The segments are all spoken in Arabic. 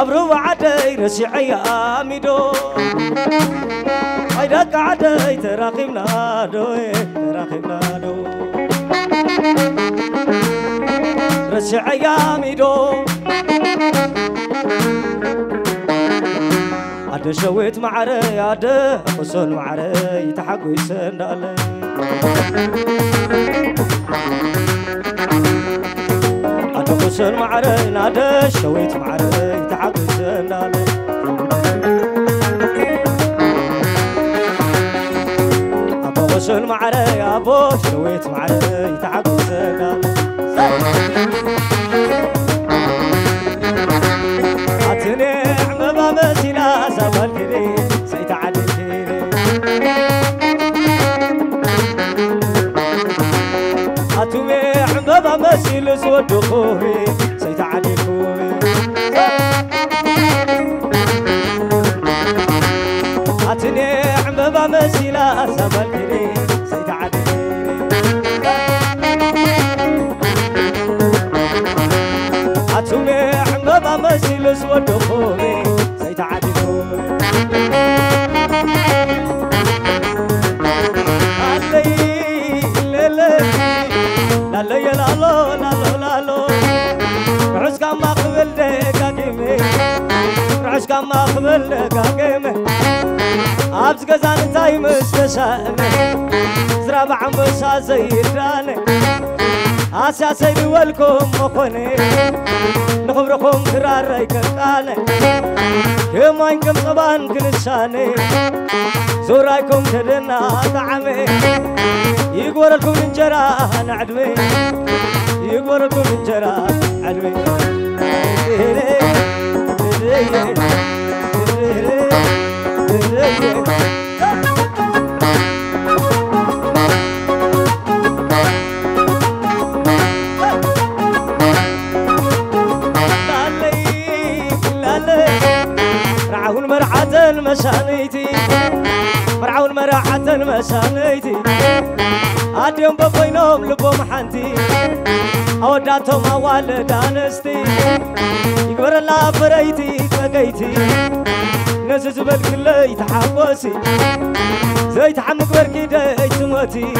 أبرو عدي رسعي آميدو هيدك عدي تراقبنا دو تراقبنا دو رسعي آميدو عد شويت معري عد قصون معري تحقوي سندالي عد قصون معري عد شويت معري تحقوي سندالي أبو قصون معري أبو شويت معري تحقوي سندالي مسيلا سبل كري سيتعدل كري أتومي عمبابا مسيل سود خوي سيتعدل خوي أتني عمبابا مسيلا سبل كري سيتعدل كري أتومي عمبابا مسيل سود خوي كما قبل قاقمه عبز قزان تايم استشانه زراب عم بسا زيدانه آسيا سيدي والكم مخوني نخبركم كرار ريكتانه كما انكم صبان كنشاني زورايكم تدنا طعمي يقور لكم انجرا نعدمي يقور لكم انجرا عدمي مرعون مرعة المشانيتي مرعون مرعة المشانيتي عاديهم بفينهم لبهم حنتي أوداتهم أول دانستي يكبر الله فريتي فقيتي نزز بالكل يتحوسي زي تحمق بركي تموتي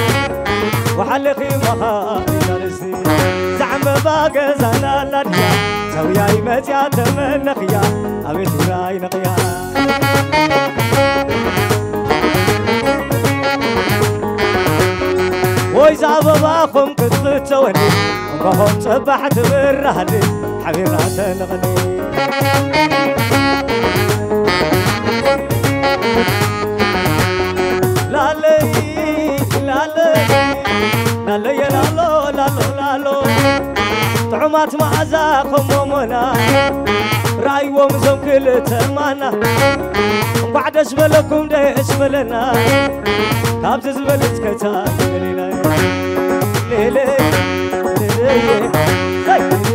وحلقي مخاري دانستي زعم باقى زانا لديا سوياي متيا تمن نقيا أبيت وراي نقيا وإذا باباكم كتبتوني وقهم صبحت بالرهدي حبيبات نغني لالي لالي لالي لالو لالو لالو طعمات معزاكم ومنا راي ومزم كل تمانا بعد اسبلكم ده اسبلنا كابز زبلت كتاب ليلي ليلي ليلي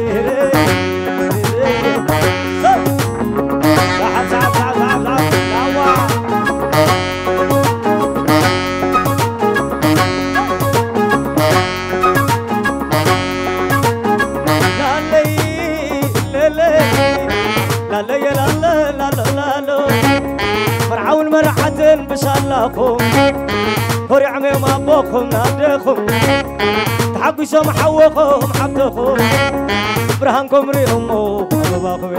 فرعون مرحة بسالكم هوري عميم أبوكم ناديكم تحبسوا محوكم حبتكم برهانكم ريهمو أبوكم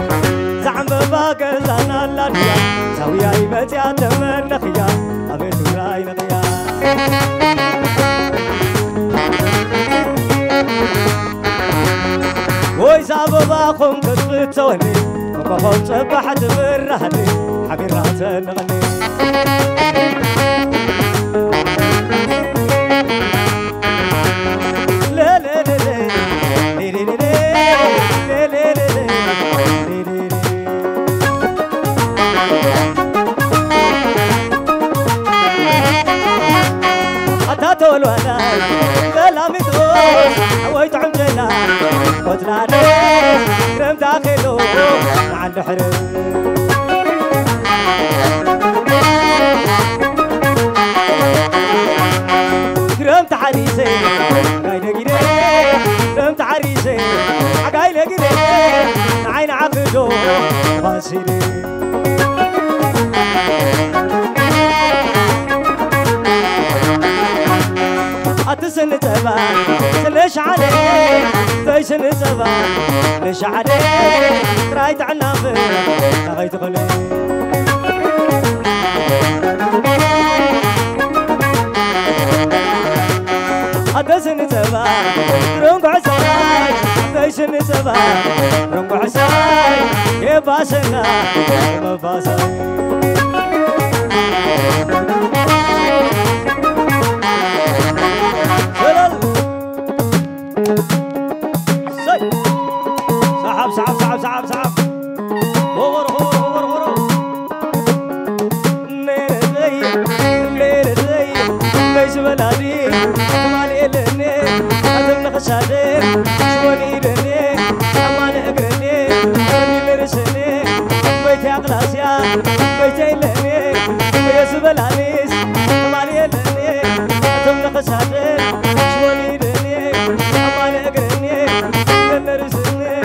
زعم بباقى زانا لانيا سويا يبتي أتمنى نخيا أبيت وراي نخيا وإذا بباكم تسبتوني وقفهم صبحت بالرهدي حبيبات نغني لا لا لا لا لا لا لا لا أتاتو الولا لا مدوس حويت عمجنا وتنادي كرم داخلو مع الحرم كرم تحريسي قايلة جنيه كرم تحريسي عقايلة جنيه عين عقدو غاسيني أتسن زبان ليش عليك تيسن زبان ليش عليك رايت عنافر تغيت غني أتسن زبان رنق عساي تيسن زبان رنق عساي يباسنا ما باساي صعب غور نير زي ليش بلادي مالي لني أدم نخشادي شوني لني أمان أقرني أرني لرسني بيتي أقلاسيا بيتي لني بيس بلانيس مالي لني أدم نخشادي شوني لني أمان أقرني لرسني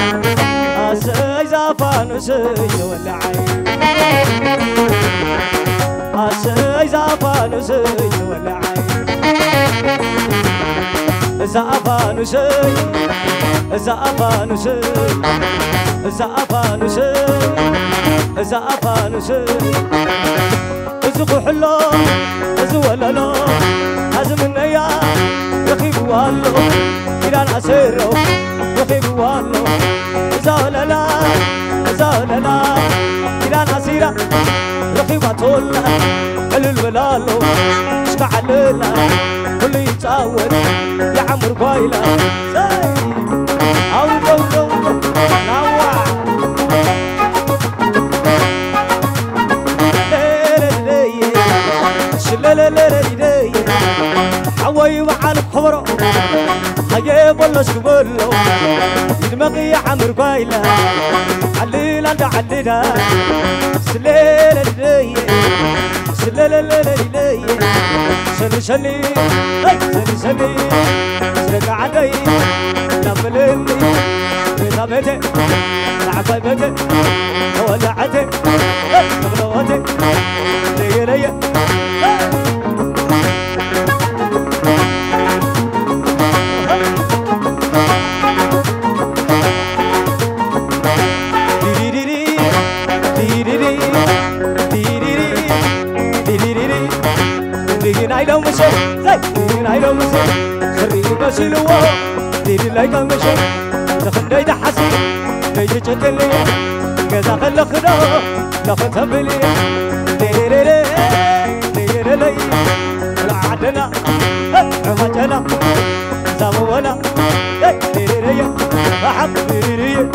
أسي زافانوسي ولعي أسي زافانوسي ولعي زافانوسي زافانوسي زافانوسي زافانوسي ازقو حلو ازوللو ازمنيا يخيب والو إلى العسيرو يخيب والو زوللا زوللا إلى العسيرة رخيبة الله البلالو اشتعلنا كل يتعود يا عمر بايلا أو دو نوع شلالالالالي حوي وعلى الخبر هجيب ولا شبلو دماغي يا عمر بايلا عليل عند علينا سلالالالي سلالالالي سلي سلي سرق علي نملني بيتي لعبي بيتي ولعتي مغلوتي ليلي I don't miss it. I don't miss it. Sorry, but she know what. Did it like a mission. The Sunday the Hassan. They did it in the because I can look it up. Nothing to believe. Did it. Adana. Ramadana. Zamoana. Did it. I have did it.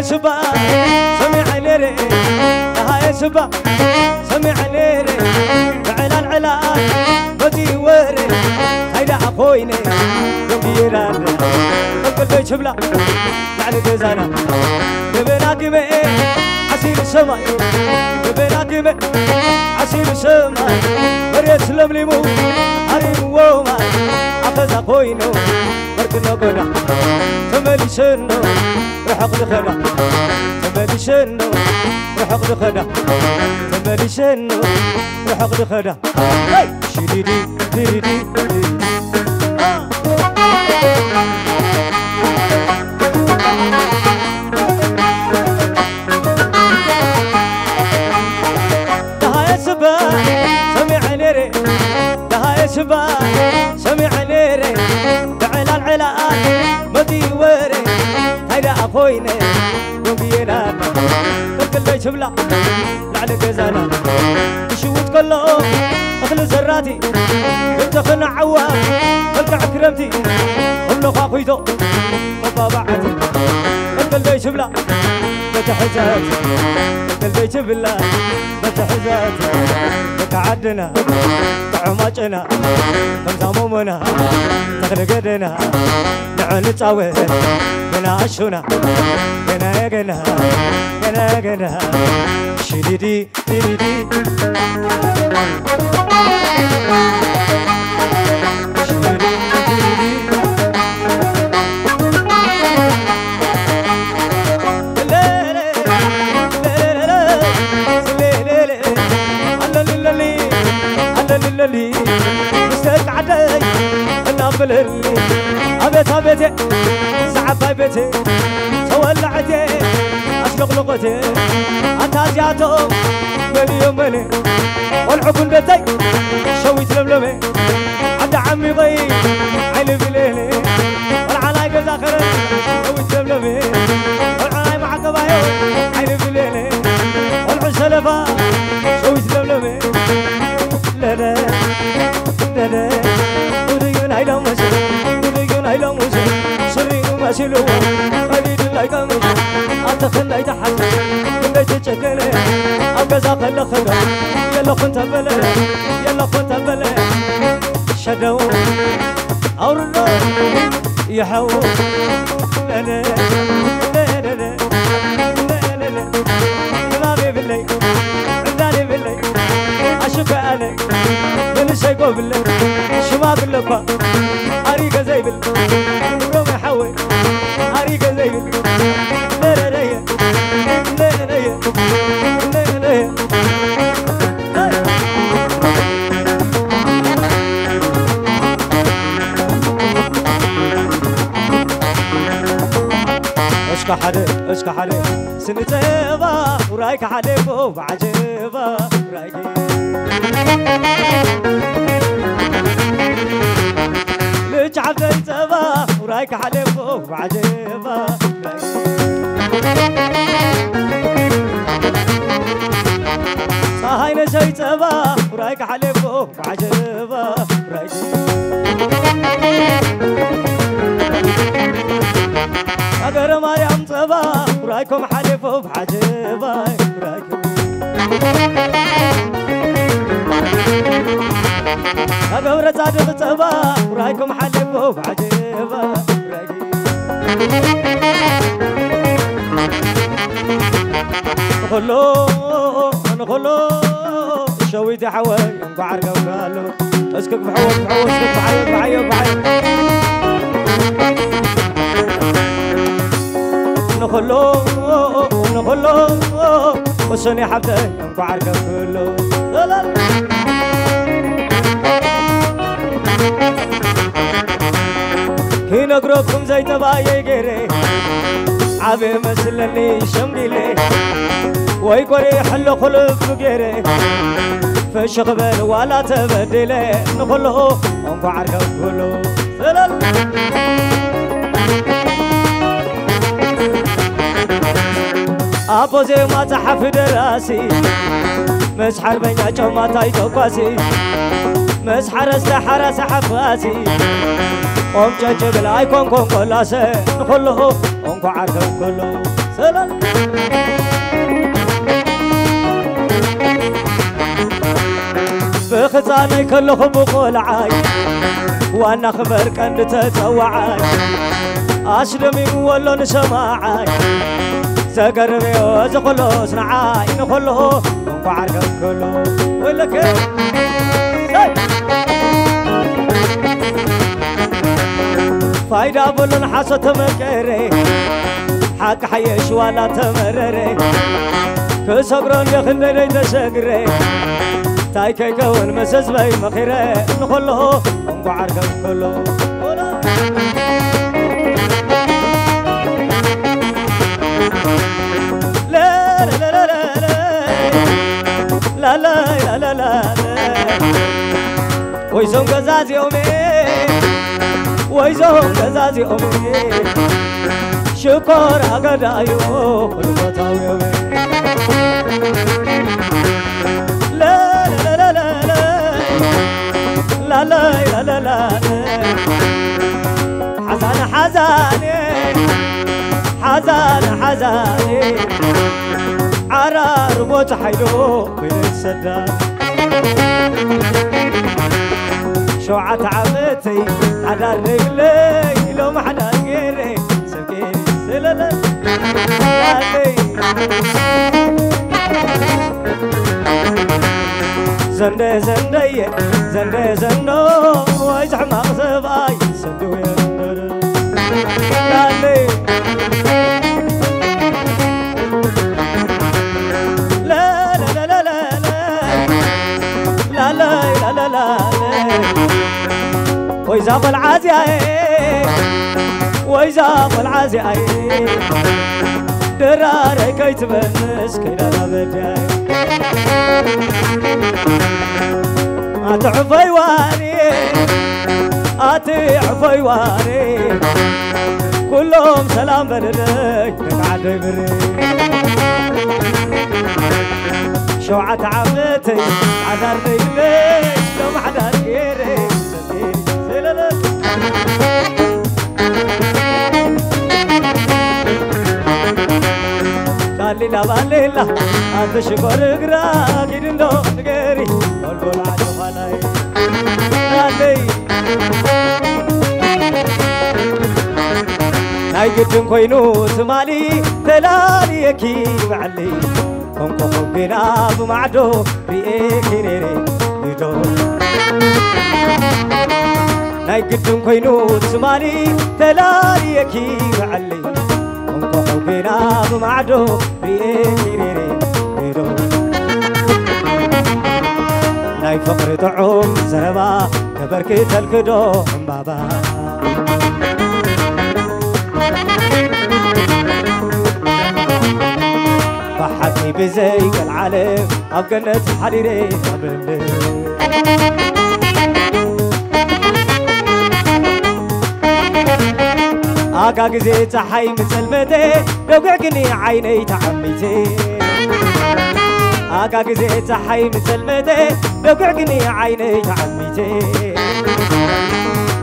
سبا سمع ليري هاي سبا سمع ليري فعلا العلاج بدي وري هيدا اخويني يوميران قلبي شبلا يعني جزانا بينا كيمي عسير السماء بينا كيمي عسير السماء مريت سلمليمو هريم ووما اخذ اخوينو مركنا قنا تملي سنو رحق دخنا تملي سنو رحق دخنا تملي سنو رحق دخنا شديدي ديدي ده سبا سمع ليري ده سبا سمع ليري فعل العلاج مدي وري هيدا اخوينا يومينا كل شبلا لعلى جزانا شوت كله اخل زراتي انت عوام خلق كرمتي هم خاخيتو وطابعتي كل شبلا متحزات كل شبلا متحزات متعدنا طعماتنا كمزامومنا تخلقدنا نعن تعود بنا اشونا بنا يقنا بنا يقنا شديدي ديدي بلرني أبيت أبيتي سعب بيتي تولعتي أشلقلقتي أتازياتو بني يومني والعقل بيتي شويت لملمي عبد عمي ضي عيني بليلي والعلاي بزاخر شويت لملمي والعلاي مع قبايو عيني بليلي والعسلفة شويت لملمي لا لا لا لا وديون هاي لو مسي وديون هاي لو مسي سري وماسي لو قليل الله يكمل أتخلى يتحسن كنت تشكلي أبقى خلى خلى يلا كنت بلا يلا كنت بلا شدو أورلو يحو لا لا لا لا لا لا لا كلامي بالليل عنداني بالليل أشوف عليك من شيء بالليل شباب اللفا أريق زي بالليل روم يحوي أريق زي بالليل لا لا لا لا لا لا لا اشكى حدي سنتيبا ورايك حديكو بعجيبا ورايك ليش عبديتبا ورايك حديكو بعجيبا صاحي نسيتبا ورايك حديكو بعجيبا ورايك أقر مريم صبا ورايكم حلفوا بحجبا ورايكم أقر صادق صبا ورايكم حلفوا بحجبا ورايكم نخلو شويت حوي بعرق وقالوا اسكك بحوش اسكك بعيق نخلو وسني حبتي بعرق كله كي نقربكم زي تبايا غيري عبي مسلني شمديلي وي قري حلو خلف غيري فش قبل ولا تبدلي نخلو بعرق كله أبو زي ما تحف دراسي مسحر بينا جو ما تايتو قاسي مسحر استحر سحفاسي قوم ججب لا يكون كون كلاسي نخلو انكو عرقو كله سلال بخزاني كله بقول عاي وانا خبر كان تتوعاي أسلمي ولو نسماعاي زقربي وزقلو سنعاي نخلو انكو عرقو كله ولا كيف فايدة بلون حاسة تمكري حق حيش ولا تمرري كسقرون يخندني تسقري تايكي كون مسز بي مخيري نخلو انكو عرقو كله لا لا لا لا لا لا لا لا ويزون قزاز يومي ويزون قزاز يومي شكر أقدايو المطاو يومي لا لا لا لا لا لا لا لا لا حزان حزاني حزان حزاني عرار موت حيلو بين السدان شوعة عمتي على رجلي لو ما حدا غيري سكيني سلالة زندي زندي زندي زندو ويزحمق سباي سدو يندر لالي لا لا لا لا لا لا لا لا لا لا ويزاق العازي ويزاق العازي دراري كي تبنس كينا بداي أتعفي واني أتعفي واني كلهم سلام بلدي نتعدي بري شوعة عمتي عذرني ليش لو ما حدا غيري ليلا بالليلا أنت شكر قراك يدندو غيري قول عدو خلاي علي ناي قدم كوينو تمالي تلالي يكيب علي كنكو خبنا بمعدو ريكي ريري يدو ناي قدم كوينو تمالي تلالي يكيب علي بنا بمعدو ريري ريرو ناي فقر طعوم زربا كبركي تلكدو بابا بحكي بزيك العالم أبقنت حريري قبل آقا قزي تحي مثل مدي دوقعقني عيني تعميتي آقا قزي تحي مثل مدي دوقعقني عيني تعميتي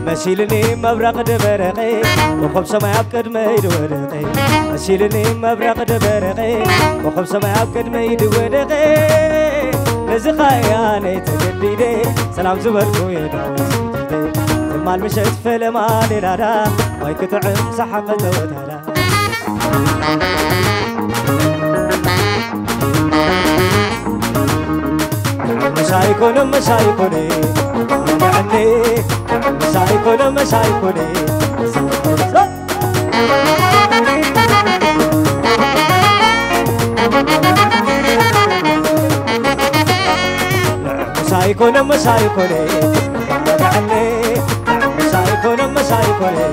مشيلني مبرق دبرقي وخب سماء بقدمي دورقي مشيلني مبرق دبرقي وخب سماء بقدمي دورقي نزخاياني تجديدي سلام زبركو يداوي مال مشت فلما ليلادا ما يكتعم سحقة وتالا مشايكوني مشايكوني يعني مشايكوني مشايكوني مشايكوني مشايكوني يعني مسايكوني مسايكوني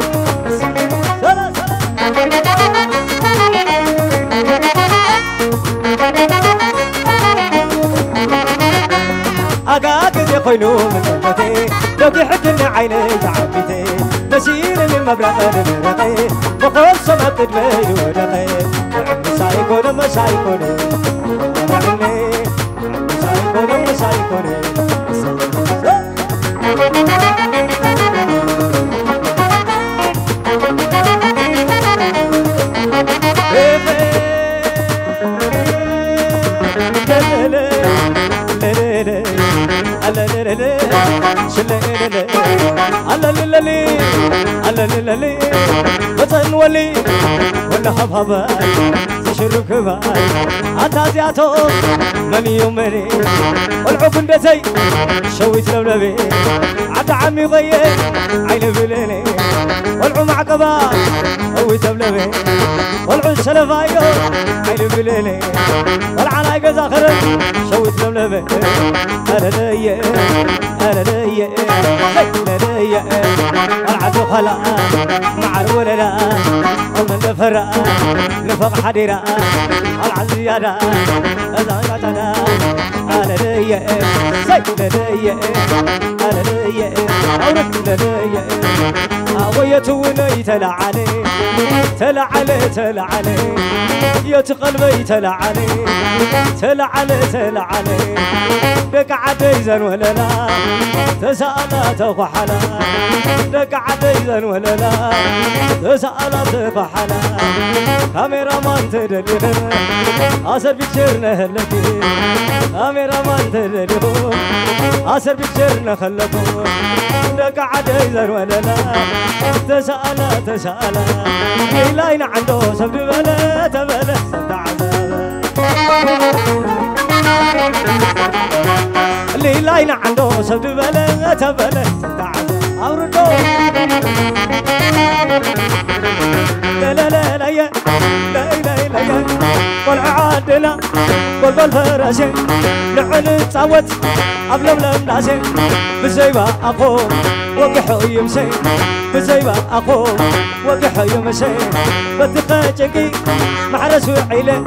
سلا سلا أقاقد يقينو من جنبتي لو بيحدني عيني تعبيتي مسيرني مبرق دمرقي بقول سما قدمي ودقي مسايكوني مسايكوني مسايكوني مسايكوني للي وطن ولي ولا حباباي تشرك باي عتازياتو من يومني والعقل دتي شويت لولبي عد عمي غير عين بليني والعم عقبا هوي تبلبي والعن سلفايو عين بليني والعناي قزا خرج شويت لولبي انا ليا انا ليا ليا العدو خلا مع الولد ومن دفر نفق حديرة العزيادة الزغطنا أنا ليا سيد ليا أنا ليا أورد ليا ويتوني تلعلي تلعلي تلعلي يتقلبي تلعلي تلعلي تلعلي دك عديزا ولا لا تسألت وحلا دك عديزا ولا لا تسألت وحلا كاميرا مان تدلي أسر بيشرنا هلكي كاميرا مان تدلي أسر بيشرنا خلكو دك عديزا ولا لا تسألت تسألت لاين عنده سبب بلا تبلا اللي لاين عنده سبب بلا تبلا أوردو لا لا لا لا يا لا لا لا يا والعادنا والفراشين لعن تصوت قبل بلا ناسين بالزيبة أقوم وقحو يمسي بزيبا أخو وقحو يمسي بتخاجقي محرس وعيلة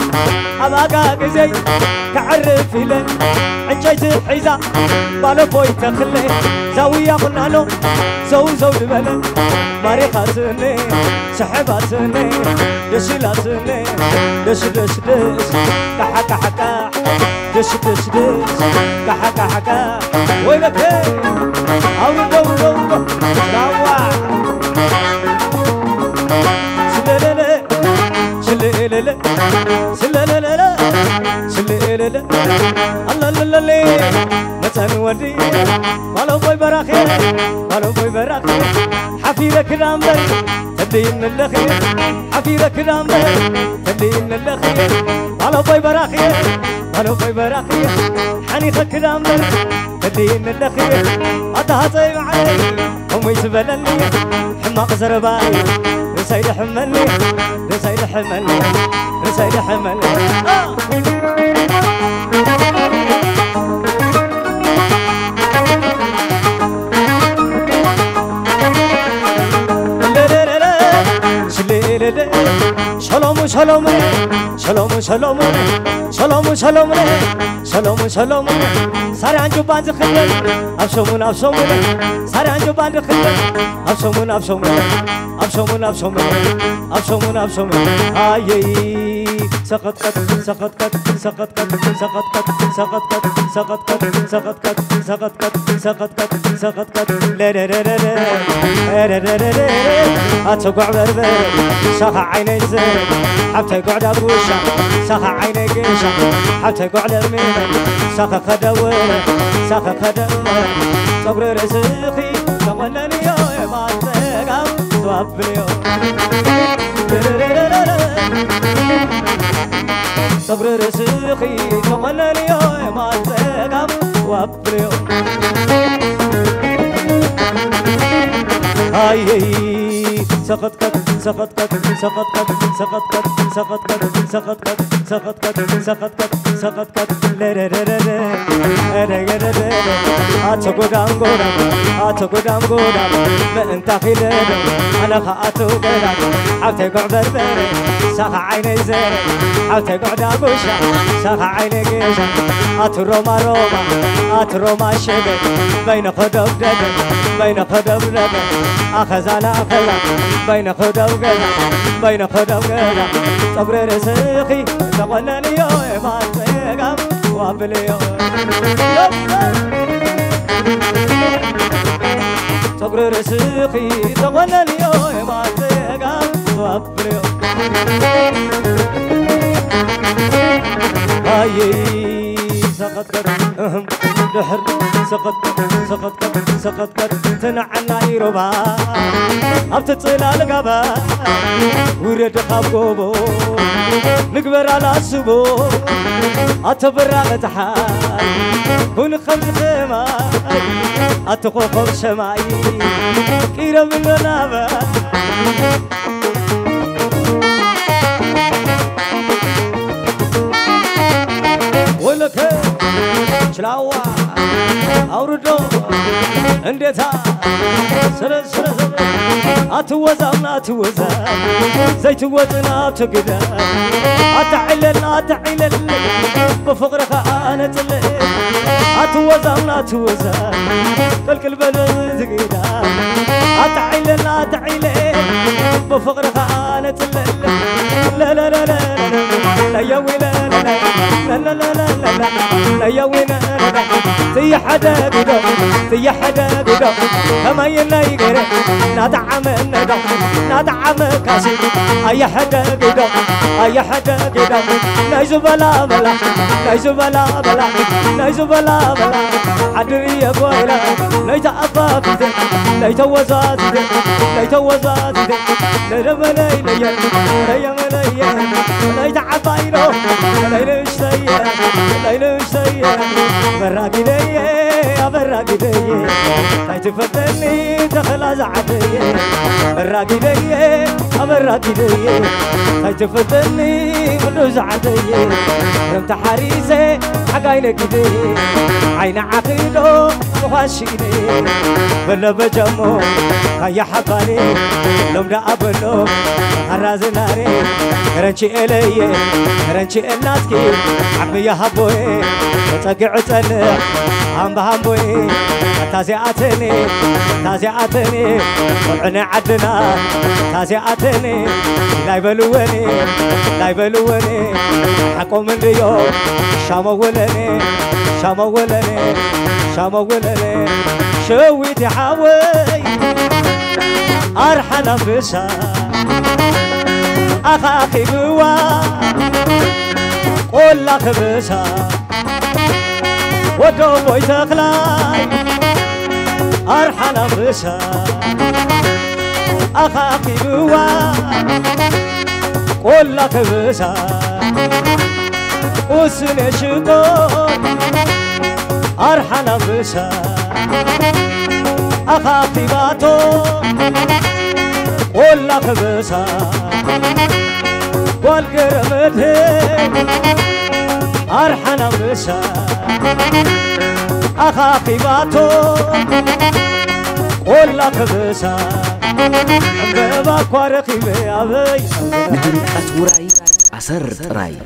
أباقا قزي كعرف إلي عجيت حيزا بالبوي تخلي زاوية قنانو زو لبلن ماريخاتني سحباتني دشلاتني دش كحا كحا دش كحا كحا ويلك أو دو راوا سلالة الله للي مثلا ودي ولو بوي براخي حفيرك الأمبر تدين الأخير حفيرك الأمبر تدين الأخير ولو بوي براخي حنيخك الأمبر تدين الأخير أتهطي معي هم يتبلني حماق زرباي رسايل حملني شلوم ساران جوبان زخلل أبشمون ساران جوبان زخلل أبشمون آيي سقط لا أتوقع بربر شاخ عيني زين حتى قعد أبوشا شاخ عيني قيشا حتى قعد المينا شاخ خدور صبر رزقي تمنى يا ما تقام توابليو صبر رزقي تمنى يا ما تقام توابليو هاي سقط لا أتقدام ما أنت خلال أنا خاطو قدام أتقع بربر ساخ عيني زين أتقع دابوشا ساخ عيني قيشا أتروما شبه بين خدو قدم أخزانا بين خدو قدم صبر رزقي تقنني يوم ما تقام وابليو صبر رزقي تقنني يوم ما تقام وابليو هاي سقط دحر سقط تنعنا يروبا أبتطلع لقبا ورد خابقوبو نقبر على سبو أتبرع متحال كل خمس خيمة أتقوقم شمعي كيرا من النابا ولك شلاوة أوردو انديتا سر أتوزا زي توزنا تقدا أتعلل بفقرك أنا تلي أتوزا كل بلد تقدا أتعلل بفقرك أنا تلي لا يا ويلا لا يا ويلا تي حدا قدو كما ينايقر نادعم كاسي أي حدا قدو نايزو بلا عدري يا بويلا نايتا أفافي نايتا وزاتي نرمني ليا نايتا عبايرو ليلوشتي براقي دي تفتني تخلى زعتي براقي دي تفتني منو زعتي رمت حريسي حقاينك دي عين عقيدو واشيني بلا بجمو كايا حقاني لوم دا أبلو هرازناري كرنشي إلي كرنشي الناسكي عمي يا هبوي وتقع تلع عم بهمبوي تازيعتني تازيعتني طلعنا عدنا تازيعتني لا يبلوني لا يبلوني حقوا من اليوم شامولني شامولني شامولني شويتي حاوي أرحل بشا أخاكي بوا قول لك بشا ودو بوي تخلاي أرحل بشا أخاكي بوا قول لك بشا وسني شكون أرحل بشا أخاكي باتو قول لك بشا والقرمتين أرحل بشا أخاكي باتو قول لك بشا بابا كوارقي بيابي نهري أسوراي أسر راي